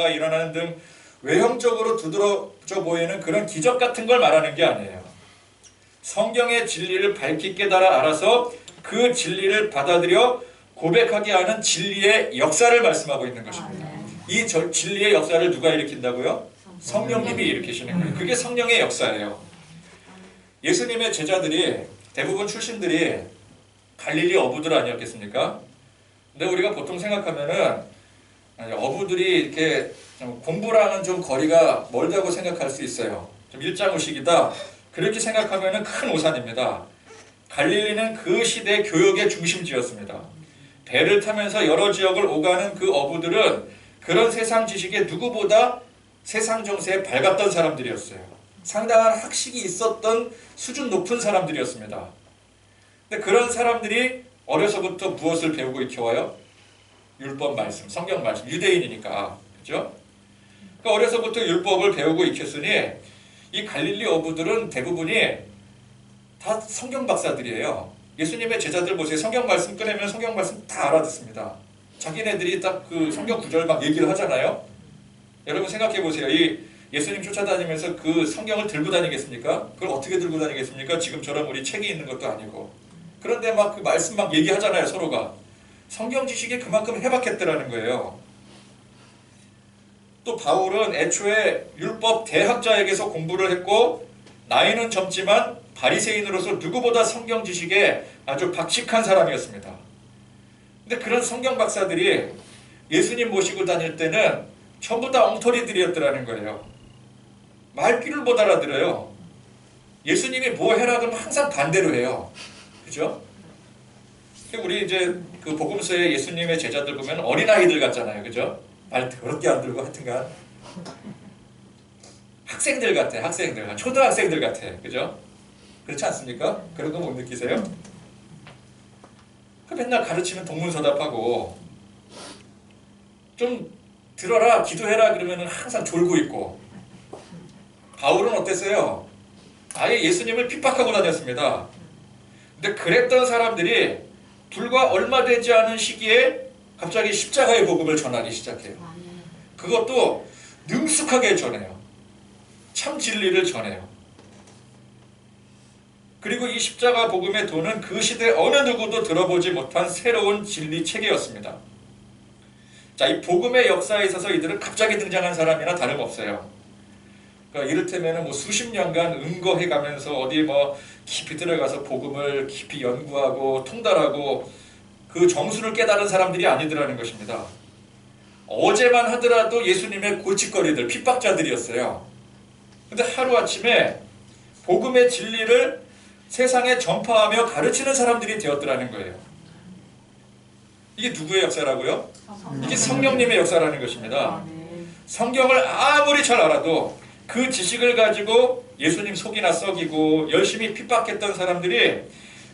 일어나는 등 외형적으로 두드러져 보이는 그런 기적 같은 걸 말하는 게 아니에요. 성경의 진리를 밝히 깨달아 알아서 그 진리를 받아들여 고백하게 하는 진리의 역사를 말씀하고 있는 것입니다. 이 진리의 역사를 누가 일으킨다고요? 성령님이 일으키시는 거예요. 그게 성령의 역사예요. 예수님의 제자들이 대부분 출신들이 갈릴리 어부들 아니었겠습니까? 근데 우리가 보통 생각하면은 어부들이 이렇게 공부랑은 좀 거리가 멀다고 생각할 수 있어요. 좀 일장의식이다. 그렇게 생각하면은 큰 오산입니다. 갈릴리는 그 시대 교역의 중심지였습니다. 배를 타면서 여러 지역을 오가는 그 어부들은 그런 세상 지식에 누구보다 세상 정세에 밝았던 사람들이었어요. 상당한 학식이 있었던 수준 높은 사람들이었습니다. 근데 그런 사람들이 어려서부터 무엇을 배우고 익혀와요? 율법 말씀, 성경 말씀, 유대인이니까. 그죠? 그러니까 어려서부터 율법을 배우고 익혔으니 이 갈릴리 어부들은 대부분이 다 성경 박사들이에요. 예수님의 제자들 보세요. 성경 말씀 꺼내면 성경 말씀 다 알아듣습니다. 자기네들이 딱 그 성경 구절 막 얘기를 하잖아요. 여러분 생각해 보세요. 이 예수님 쫓아다니면서 그 성경을 들고 다니겠습니까? 그걸 어떻게 들고 다니겠습니까? 지금처럼 우리 책이 있는 것도 아니고. 그런데 막 그 말씀 막 얘기하잖아요, 서로가. 성경 지식이 그만큼 해박했더라는 거예요. 또 바울은 애초에 율법 대학자에게서 공부를 했고 나이는 젊지만 바리새인으로서 누구보다 성경 지식에 아주 박식한 사람이었습니다. 근데 그런 성경 박사들이 예수님 모시고 다닐 때는 전부 다 엉터리들이었더라는 거예요. 말귀를 못 알아들어요. 예수님이 뭐 해라 그러면 항상 반대로 해요. 그죠? 우리 이제 그 복음서에 예수님의 제자들 보면 어린아이들 같잖아요. 그죠? 말 더럽게 안 들고 하여튼간 학생들 같아. 학생들. 초등학생들 같아. 그죠? 그렇지 않습니까? 그런 거 못 느끼세요? 맨날 가르치면 동문서답하고 좀 들어라 기도해라 그러면 항상 졸고 있고. 바울은 어땠어요? 아예 예수님을 핍박하고 다녔습니다. 근데 그랬던 사람들이 불과 얼마 되지 않은 시기에 갑자기 십자가의 복음을 전하기 시작해요. 그것도 능숙하게 전해요. 참 진리를 전해요. 그리고 이 십자가 복음의 도는 그 시대 어느 누구도 들어보지 못한 새로운 진리 체계였습니다. 자, 이 복음의 역사에 있어서 이들은 갑자기 등장한 사람이나 다름없어요. 그러니까 이를테면 뭐 수십 년간 은거해가면서 어디 뭐 깊이 들어가서 복음을 깊이 연구하고 통달하고 그 정수를 깨달은 사람들이 아니더라는 것입니다. 어제만 하더라도 예수님의 골칫거리들, 핍박자들이었어요. 근데 하루아침에 복음의 진리를 세상에 전파하며 가르치는 사람들이 되었더라는 거예요. 이게 누구의 역사라고요? 이게 성령님의 역사라는 것입니다. 성경을 아무리 잘 알아도 그 지식을 가지고 예수님 속이나 썩이고 열심히 핍박했던 사람들이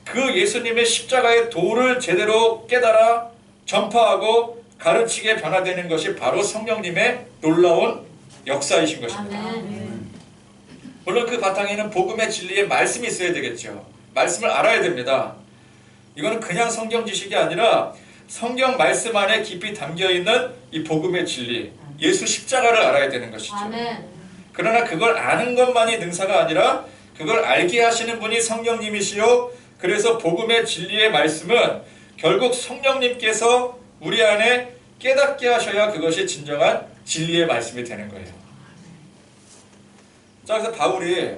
그 예수님의 십자가의 도를 제대로 깨달아 전파하고 가르치게 변화되는 것이 바로 성령님의 놀라운 역사이신 것입니다. 물론 그 바탕에는 복음의 진리의 말씀이 있어야 되겠죠. 말씀을 알아야 됩니다. 이거는 그냥 성경 지식이 아니라 성경 말씀 안에 깊이 담겨있는 이 복음의 진리, 예수 십자가를 알아야 되는 것이죠. 그러나 그걸 아는 것만이 능사가 아니라 그걸 알게 하시는 분이 성령님이시요. 그래서 복음의 진리의 말씀은 결국 성령님께서 우리 안에 깨닫게 하셔야 그것이 진정한 진리의 말씀이 되는 거예요. 자, 그래서 바울이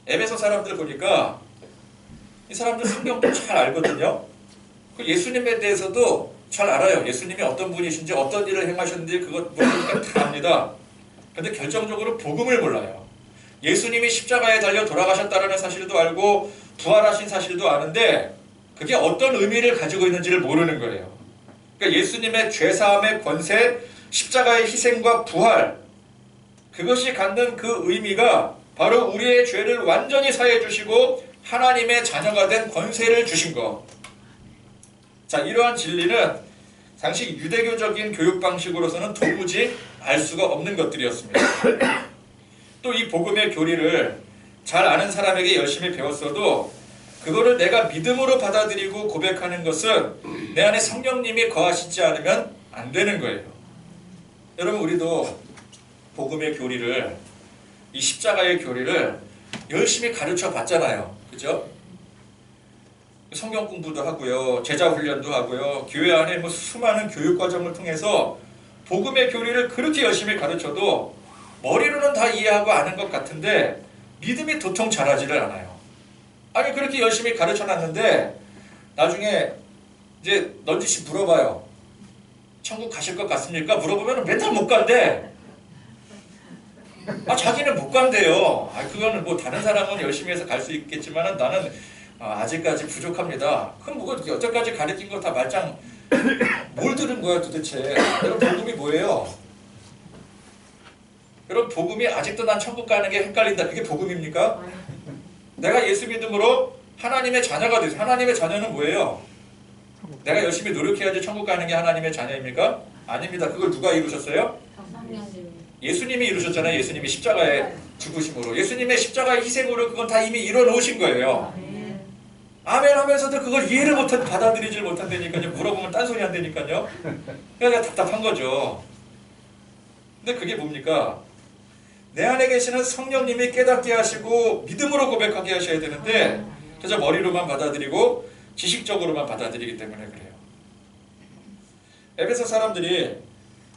에베소 사람들 보니까 이 사람들 성경도 잘 알거든요. 그 예수님에 대해서도 잘 알아요. 예수님이 어떤 분이신지 어떤 일을 행하셨는지 그것 모르니까 다 압니다. 근데 결정적으로 복음을 몰라요. 예수님이 십자가에 달려 돌아가셨다는 사실도 알고 부활하신 사실도 아는데 그게 어떤 의미를 가지고 있는지를 모르는 거예요. 그러니까 예수님의 죄사함의 권세, 십자가의 희생과 부활, 그것이 갖는 그 의미가 바로 우리의 죄를 완전히 사해 주시고 하나님의 자녀가 된 권세를 주신 것. 자, 이러한 진리는 당시 유대교적인 교육 방식으로서는 도무지 알 수가 없는 것들이었습니다. 또 이 복음의 교리를 잘 아는 사람에게 열심히 배웠어도 그거를 내가 믿음으로 받아들이고 고백하는 것은 내 안에 성령님이 거하시지 않으면 안 되는 거예요. 여러분 우리도 복음의 교리를, 이 십자가의 교리를 열심히 가르쳐 봤잖아요. 그죠? 성경 공부도 하고요, 제자 훈련도 하고요, 교회 안에 뭐 수많은 교육 과정을 통해서 복음의 교리를 그렇게 열심히 가르쳐도 머리로는 다 이해하고 아는 것 같은데 믿음이 도통 자라지를 않아요. 아니 그렇게 열심히 가르쳐 놨는데 나중에 이제 넌지시 물어봐요. 천국 가실 것 같습니까? 물어보면 맨날 못 간대. 자기는 못 간대요. 그거는 뭐 다른 사람은 열심히 해서 갈 수 있겠지만 나는 아직까지 부족합니다. 그럼 뭐 여태까지 가르친 거 다 말짱 뭘 들은 거야 도대체? 여러분 복음이 뭐예요? 여러분 복음이 아직도 난 천국 가는 게 헷갈린다. 그게 복음입니까? 내가 예수 믿음으로 하나님의 자녀가 됐어요. 하나님의 자녀는 뭐예요? 내가 열심히 노력해야지 천국 가는 게 하나님의 자녀입니까? 아닙니다. 그걸 누가 이루셨어요? 예수님이 이루셨잖아요. 예수님이 십자가의 죽으심으로, 예수님의 십자가의 희생으로 그건 다 이미 이뤄놓으신 거예요. 아멘 하면서도 그걸 이해를 받아들이질 못한다니까요. 물어보면 딴소리 한다니까요. 그러니까 답답한 거죠. 근데 그게 뭡니까? 내 안에 계시는 성령님이 깨닫게 하시고 믿음으로 고백하게 하셔야 되는데 그저 머리로만 받아들이고 지식적으로만 받아들이기 때문에 그래요. 에베소 사람들이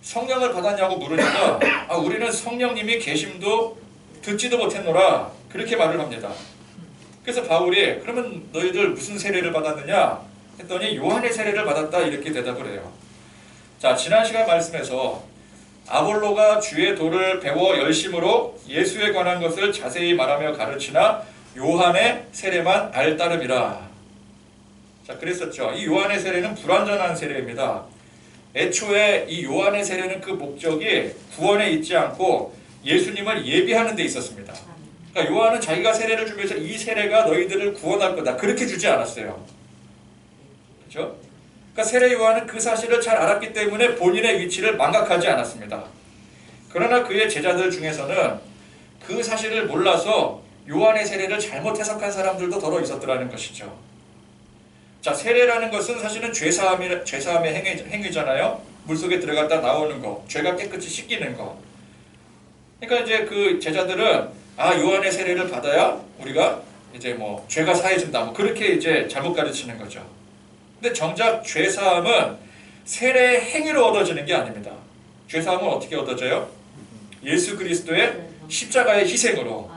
성령을 받았냐고 물으니까 우리는 성령님이 계심도 듣지도 못했노라 그렇게 말을 합니다. 그래서 바울이 그러면 너희들 무슨 세례를 받았느냐 했더니 요한의 세례를 받았다 이렇게 대답을 해요. 자, 지난 시간 말씀에서 아볼로가 주의 도를 배워 열심으로 예수에 관한 것을 자세히 말하며 가르치나 요한의 세례만 알 따름이라. 자, 그랬었죠. 이 요한의 세례는 불완전한 세례입니다. 애초에 이 요한의 세례는 그 목적이 구원에 있지 않고 예수님을 예비하는 데 있었습니다. 그러니까 요한은 자기가 세례를 주면서 이 세례가 너희들을 구원할 거다 그렇게 주지 않았어요. 그렇죠? 그러니까 세례 요한은 그 사실을 잘 알았기 때문에 본인의 위치를 망각하지 않았습니다. 그러나 그의 제자들 중에서는 그 사실을 몰라서 요한의 세례를 잘못 해석한 사람들도 더러 있었더라는 것이죠. 자, 세례라는 것은 사실은 죄사함의 행위잖아요. 물속에 들어갔다 나오는 거, 죄가 깨끗이 씻기는 거. 그러니까 이제 그 제자들은 요한의 세례를 받아야 우리가 이제 뭐 죄가 사해진다, 뭐 그렇게 이제 잘못 가르치는 거죠. 근데 정작 죄사함은 세례의 행위로 얻어지는 게 아닙니다. 죄사함은 어떻게 얻어져요? 예수 그리스도의 십자가의 희생으로,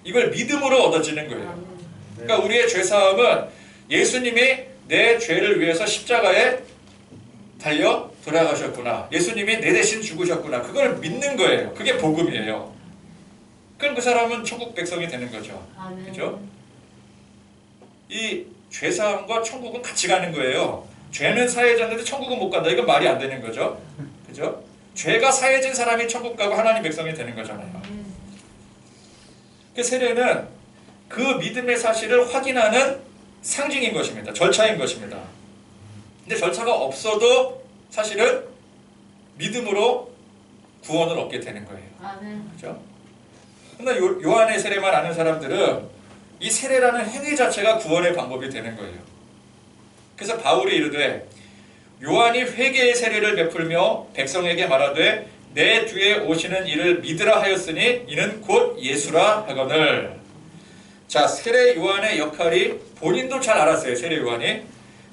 이걸 믿음으로 얻어지는 거예요. 그러니까 우리의 죄사함은 예수님이 내 죄를 위해서 십자가에 달려 돌아가셨구나, 예수님이 내 대신 죽으셨구나, 그걸 믿는 거예요. 그게 복음이에요. 그럼 그 사람은 천국 백성이 되는 거죠. 그렇죠? 이 죄사함과 천국은 같이 가는 거예요. 죄는 사해졌는데 천국은 못 간다. 이건 말이 안 되는 거죠. 그죠? 죄가 사해진 사람이 천국 가고 하나님 백성이 되는 거잖아요. 그 세례는 그 믿음의 사실을 확인하는 상징인 것입니다. 절차인 것입니다. 근데 절차가 없어도 사실은 믿음으로 구원을 얻게 되는 거예요. 그죠? 근데 요한의 세례만 아는 사람들은 이 세례라는 행위 자체가 구원의 방법이 되는 거예요. 그래서 바울이 이르되 요한이 회개의 세례를 베풀며 백성에게 말하되 내 뒤에 오시는 이를 믿으라 하였으니 이는 곧 예수라 하거늘. 자, 세례 요한의 역할이 본인도 잘 알았어요. 세례 요한이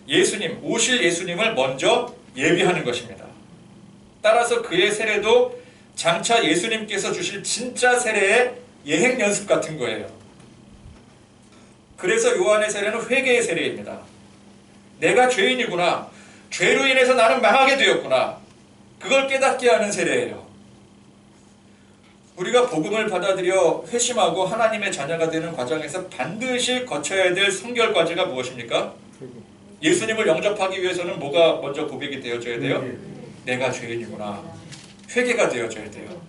예수님, 오실 예수님을 먼저 예비하는 것입니다. 따라서 그의 세례도 장차 예수님께서 주실 진짜 세례의 예행 연습 같은 거예요. 그래서 요한의 세례는 회개의 세례입니다. 내가 죄인이구나, 죄로 인해서 나는 망하게 되었구나, 그걸 깨닫게 하는 세례예요. 우리가 복음을 받아들여 회심하고 하나님의 자녀가 되는 과정에서 반드시 거쳐야 될 성결 과제가 무엇입니까? 예수님을 영접하기 위해서는 뭐가 먼저 고백이 되어져야 돼요? 내가 죄인이구나. 회개가 되어져야 돼요.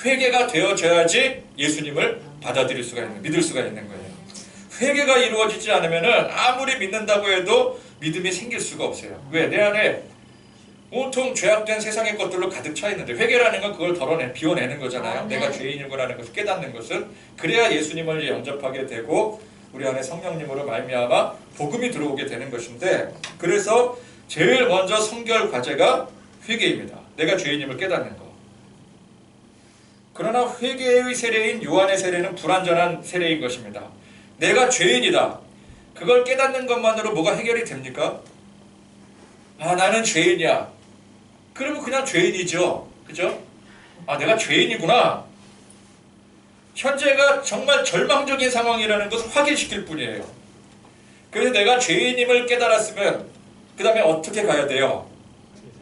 회개가 되어져야지 예수님을 받아들일 수가 있는, 믿을 수가 있는 거예요. 회개가 이루어지지 않으면 아무리 믿는다고 해도 믿음이 생길 수가 없어요. 왜? 내 안에 온통 죄악된 세상의 것들로 가득 차 있는데, 회개라는 건 그걸 비워내는 거잖아요. 내가 죄인이구나라는 것을 깨닫는 것은. 그래야 예수님을 영접하게 되고 우리 안에 성령님으로 말미암아 복음이 들어오게 되는 것인데, 그래서 제일 먼저 성결 과제가 회개입니다. 내가 죄인임을 깨닫는 거. 그러나 회개의 세례인 요한의 세례는 불완전한 세례인 것입니다. 내가 죄인이다. 그걸 깨닫는 것만으로 뭐가 해결이 됩니까? 아, 나는 죄인이야. 그러면 그냥 죄인이죠. 그죠? 아, 내가 죄인이구나. 현재가 정말 절망적인 상황이라는 것을 확인시킬 뿐이에요. 그래서 내가 죄인임을 깨달았으면 그 다음에 어떻게 가야 돼요?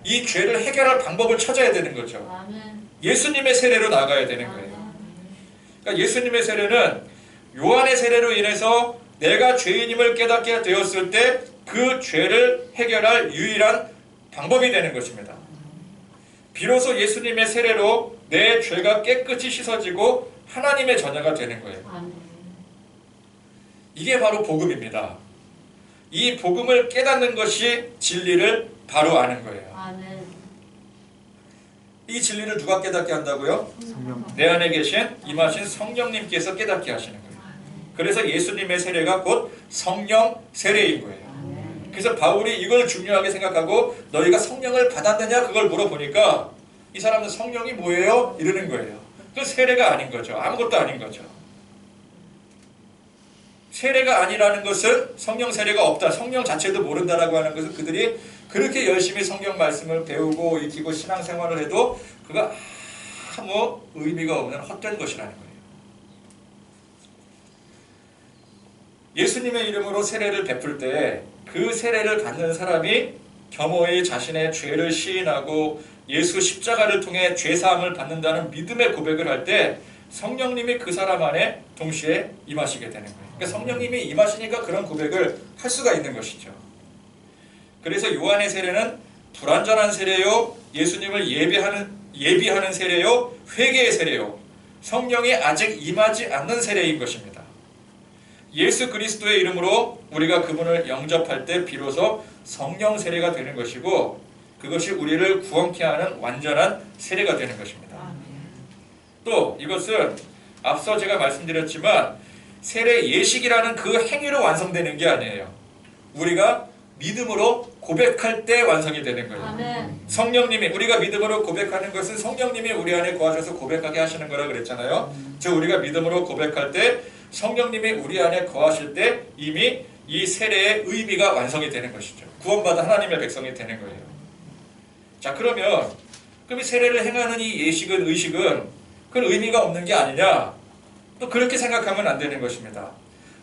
이 죄를 해결할 방법을 찾아야 되는 거죠. 예수님의 세례로 나가야 되는 거예요. 그러니까 예수님의 세례는 요한의 세례로 인해서 내가 죄인임을 깨닫게 되었을 때 그 죄를 해결할 유일한 방법이 되는 것입니다. 비로소 예수님의 세례로 내 죄가 깨끗이 씻어지고 하나님의 자녀가 되는 거예요. 이게 바로 복음입니다. 이 복음을 깨닫는 것이 진리를 바로 아는 거예요. 이 진리를 누가 깨닫게 한다고요? 내 안에 계신 임하신 성령님께서 깨닫게 하시는 거예요. 그래서 예수님의 세례가 곧 성령 세례인 거예요. 그래서 바울이 이걸 중요하게 생각하고 너희가 성령을 받았느냐 그걸 물어보니까 이 사람은 성령이 뭐예요? 이러는 거예요. 그 세례가 아닌 거죠. 아무것도 아닌 거죠. 세례가 아니라는 것은 성령 세례가 없다. 성령 자체도 모른다라고 하는 것은 그들이 그렇게 열심히 성경 말씀을 배우고 익히고 신앙생활을 해도 그가 아무 의미가 없는 헛된 것이라는 거예요. 예수님의 이름으로 세례를 베풀 때 그 세례를 받는 사람이 겸허히 자신의 죄를 시인하고 예수 십자가를 통해 죄사함을 받는다는 믿음의 고백을 할 때 성령님이 그 사람 안에 동시에 임하시게 되는 거예요. 그러니까 성령님이 임하시니까 그런 고백을 할 수가 있는 것이죠. 그래서 요한의 세례는 불완전한 세례요, 예수님을 예비하는 세례요, 회개의 세례요, 성령이 아직 임하지 않는 세례인 것입니다. 예수 그리스도의 이름으로 우리가 그분을 영접할 때 비로소 성령 세례가 되는 것이고 그것이 우리를 구원케 하는 완전한 세례가 되는 것입니다. 또 이것은 앞서 제가 말씀드렸지만 세례 예식이라는 그 행위로 완성되는 게 아니에요. 우리가 믿음으로 고백할 때 완성이 되는 거예요. 성령님이 우리가 믿음으로 고백하는 것은 성령님이 우리 안에 거하셔서 고백하게 하시는 거라 그랬잖아요. 즉 우리가 믿음으로 고백할 때 성령님이 우리 안에 거하실 때 이미 이 세례의 의미가 완성이 되는 것이죠. 구원받은 하나님의 백성이 되는 거예요. 자, 그럼 이 세례를 행하는 이 예식은 의식은 그건 의미가 없는 게 아니냐? 또 그렇게 생각하면 안 되는 것입니다.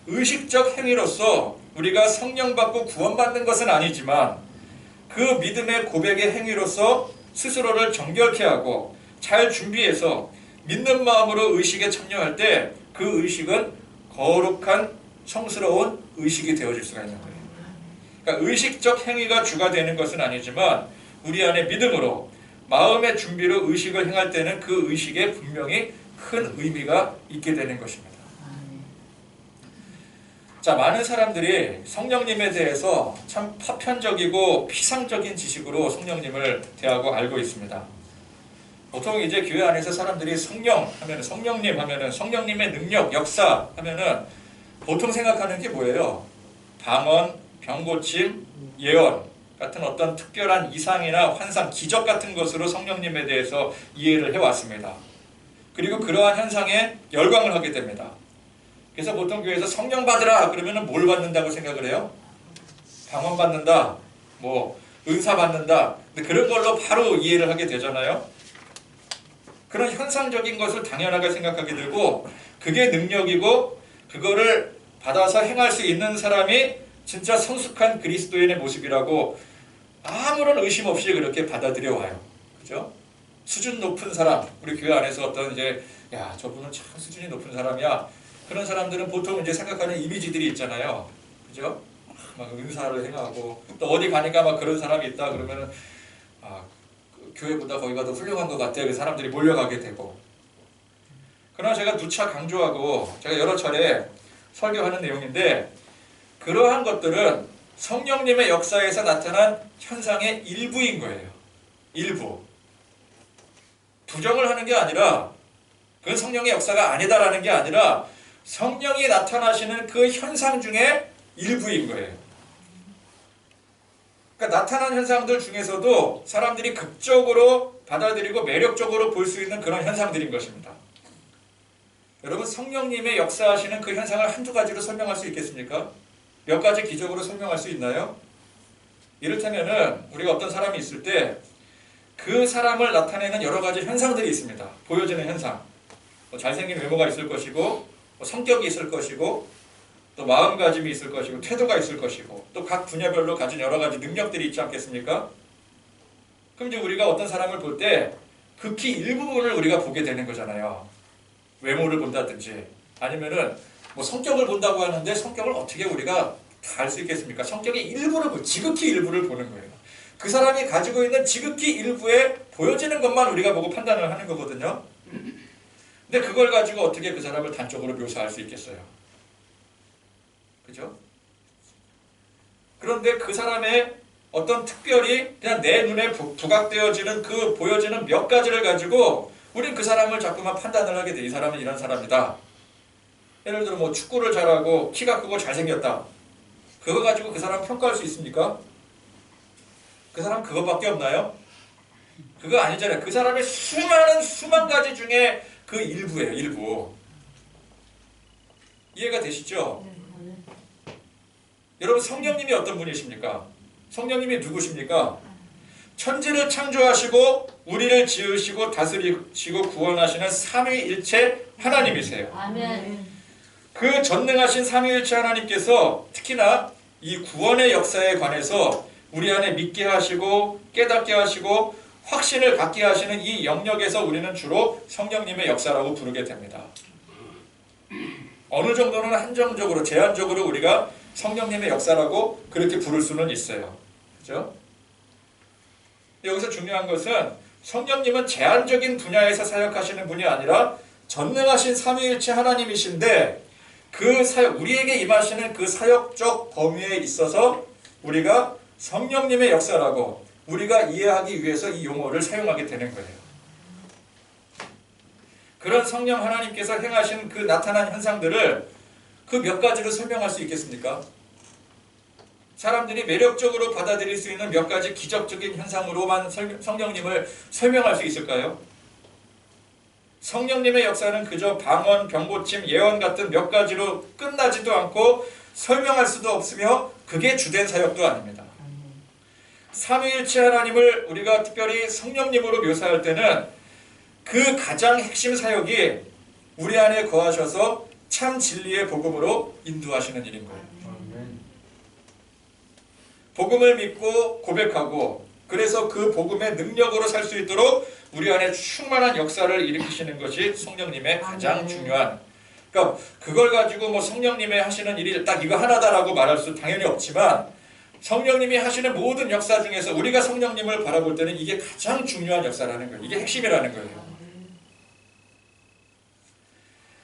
의식적 행위로서 우리가 성령 받고 구원받는 것은 아니지만 그 믿음의 고백의 행위로서 스스로를 정결케 하고 잘 준비해서 믿는 마음으로 의식에 참여할 때 그 의식은 거룩한 성스러운 의식이 되어질 수가 있는 거예요. 그러니까 의식적 행위가 주가 되는 것은 아니지만 우리 안에 믿음으로 마음의 준비로 의식을 행할 때는 그 의식에 분명히 큰 의미가 있게 되는 것입니다. 자, 많은 사람들이 성령님에 대해서 참 파편적이고 피상적인 지식으로 성령님을 대하고 알고 있습니다. 보통 이제 교회 안에서 사람들이 성령 하면 성령님 하면은 성령님의 능력, 역사 하면은 보통 생각하는 게 뭐예요? 방언, 병고침, 예언 같은 어떤 특별한 이상이나 환상, 기적 같은 것으로 성령님에 대해서 이해를 해왔습니다. 그리고 그러한 현상에 열광을 하게 됩니다. 그래서 보통 교회에서 성령 받으라 그러면은 뭘 받는다고 생각을 해요? 방언 받는다, 뭐 은사 받는다. 근데 그런 걸로 바로 이해를 하게 되잖아요. 그런 현상적인 것을 당연하게 생각하게 되고 그게 능력이고 그거를 받아서 행할 수 있는 사람이 진짜 성숙한 그리스도인의 모습이라고 아무런 의심 없이 그렇게 받아들여 와요. 그죠? 수준 높은 사람, 우리 교회 안에서 어떤 이제 야, 저분은 참 수준이 높은 사람이야. 그런 사람들은 보통 이제 생각하는 이미지들이 있잖아요. 그죠? 막 은사를 행하고 또 어디 가니까 막 그런 사람이 있다 그러면은 교회보다 거기가 더 훌륭한 것 같아. 그 사람들이 몰려가게 되고. 그러나 제가 누차 강조하고 제가 여러 차례 설교하는 내용인데 그러한 것들은 성령님의 역사에서 나타난 현상의 일부인 거예요. 일부. 부정을 하는 게 아니라 그건 성령의 역사가 아니다라는 게 아니라 성령이 나타나시는 그 현상 중에 일부인 거예요. 그러니까 나타난 현상들 중에서도 사람들이 극적으로 받아들이고 매력적으로 볼 수 있는 그런 현상들인 것입니다. 여러분 성령님의 역사하시는 그 현상을 한두 가지로 설명할 수 있겠습니까? 몇 가지 기적으로 설명할 수 있나요? 이를테면은 우리가 어떤 사람이 있을 때 그 사람을 나타내는 여러 가지 현상들이 있습니다. 보여지는 현상. 뭐 잘생긴 외모가 있을 것이고 뭐 성격이 있을 것이고 또 마음가짐이 있을 것이고 태도가 있을 것이고 또 각 분야별로 가진 여러 가지 능력들이 있지 않겠습니까? 그럼 이제 우리가 어떤 사람을 볼 때 극히 일부분을 우리가 보게 되는 거잖아요. 외모를 본다든지 아니면은 뭐 성격을 본다고 하는데 성격을 어떻게 우리가 다 알 수 있겠습니까? 성격의 일부를 지극히 일부를 보는 거예요. 그 사람이 가지고 있는 지극히 일부에 보여지는 것만 우리가 보고 판단을 하는 거거든요. 근데 그걸 가지고 어떻게 그 사람을 단적으로 묘사할 수 있겠어요? 그죠? 그런데 그 사람의 어떤 특별히 그냥 내 눈에 부각되어지는 그 보여지는 몇 가지를 가지고 우린 그 사람을 자꾸만 판단을 하게 돼. 이 사람은 이런 사람이다. 예를 들어 뭐 축구를 잘하고 키가 크고 잘생겼다. 그거 가지고 그 사람 평가할 수 있습니까? 그 사람 그거밖에 없나요? 그거 아니잖아요. 그 사람의 수만 가지 중에 그 일부예요. 일부. 이해가 되시죠? 여러분 성령님이 어떤 분이십니까? 성령님이 누구십니까? 천지를 창조하시고 우리를 지으시고 다스리시고 구원하시는 삼위일체 하나님이세요. 아멘. 그 전능하신 삼위일체 하나님께서 특히나 이 구원의 역사에 관해서 우리 안에 믿게 하시고 깨닫게 하시고 확신을 갖게 하시는 이 영역에서 우리는 주로 성령님의 역사라고 부르게 됩니다. 어느 정도는 한정적으로 제한적으로 우리가 성령님의 역사라고 그렇게 부를 수는 있어요. 그죠? 여기서 중요한 것은 성령님은 제한적인 분야에서 사역하시는 분이 아니라 전능하신 삼위일체 하나님이신데 그 사역, 우리에게 임하시는 그 사역적 범위에 있어서 우리가 성령님의 역사라고 우리가 이해하기 위해서 이 용어를 사용하게 되는 거예요. 그런 성령 하나님께서 행하신 그 나타난 현상들을 그 몇 가지로 설명할 수 있겠습니까? 사람들이 매력적으로 받아들일 수 있는 몇 가지 기적적인 현상으로만 성령님을 설명할 수 있을까요? 성령님의 역사는 그저 방언, 병고침, 예언 같은 몇 가지로 끝나지도 않고 설명할 수도 없으며 그게 주된 사역도 아닙니다. 삼위일체 하나님을 우리가 특별히 성령님으로 묘사할 때는 그 가장 핵심 사역이 우리 안에 거하셔서 참 진리의 복음으로 인도하시는 일인 거예요. 복음을 믿고 고백하고 그래서 그 복음의 능력으로 살 수 있도록 우리 안에 충만한 역사를 일으키시는 것이 성령님의 가장 중요한, 그러니까 그걸 가지고 뭐 성령님의 하시는 일이 딱 이거 하나다라고 말할 수 당연히 없지만 성령님이 하시는 모든 역사 중에서 우리가 성령님을 바라볼 때는 이게 가장 중요한 역사라는 거예요. 이게 핵심이라는 거예요.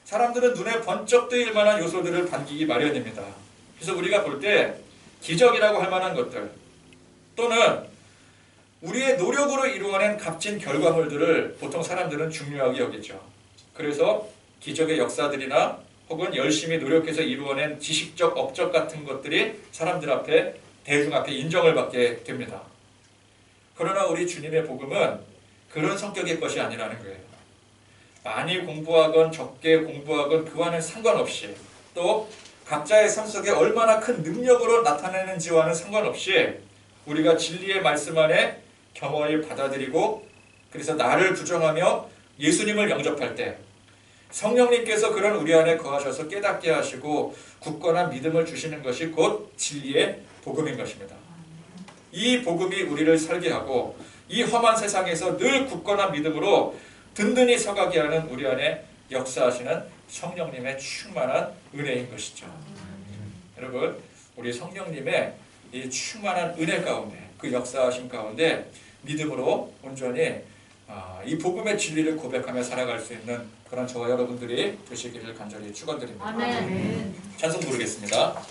사람들은 눈에 번쩍 뜨일 만한 요소들을 반기기 마련입니다. 그래서 우리가 볼 때 기적이라고 할 만한 것들 또는 우리의 노력으로 이루어낸 값진 결과물들을 보통 사람들은 중요하게 여기죠. 그래서 기적의 역사들이나 혹은 열심히 노력해서 이루어낸 지식적 업적 같은 것들이 사람들 앞에 대중 앞에 인정을 받게 됩니다. 그러나 우리 주님의 복음은 그런 성격의 것이 아니라는 거예요. 많이 공부하건 적게 공부하건 그와는 상관없이 또 각자의 삶 속에 얼마나 큰 능력으로 나타내는지와는 상관없이 우리가 진리의 말씀 안에 겸허히 받아들이고 그래서 나를 부정하며 예수님을 영접할 때 성령님께서 그런 우리 안에 거하셔서 깨닫게 하시고 굳건한 믿음을 주시는 것이 곧 진리의 복음인 것입니다. 이 복음이 우리를 살게 하고 이 험한 세상에서 늘 굳건한 믿음으로 든든히 서가게 하는 우리 안에 역사하시는 성령님의 충만한 은혜인 것이죠. 여러분, 우리 성령님의 이 충만한 은혜 가운데 그 역사하심 가운데 믿음으로 온전히 이 복음의 진리를 고백하며 살아갈 수 있는 그런 저와 여러분들이 되시기를 간절히 축원드립니다. 아멘. 찬송 부르겠습니다.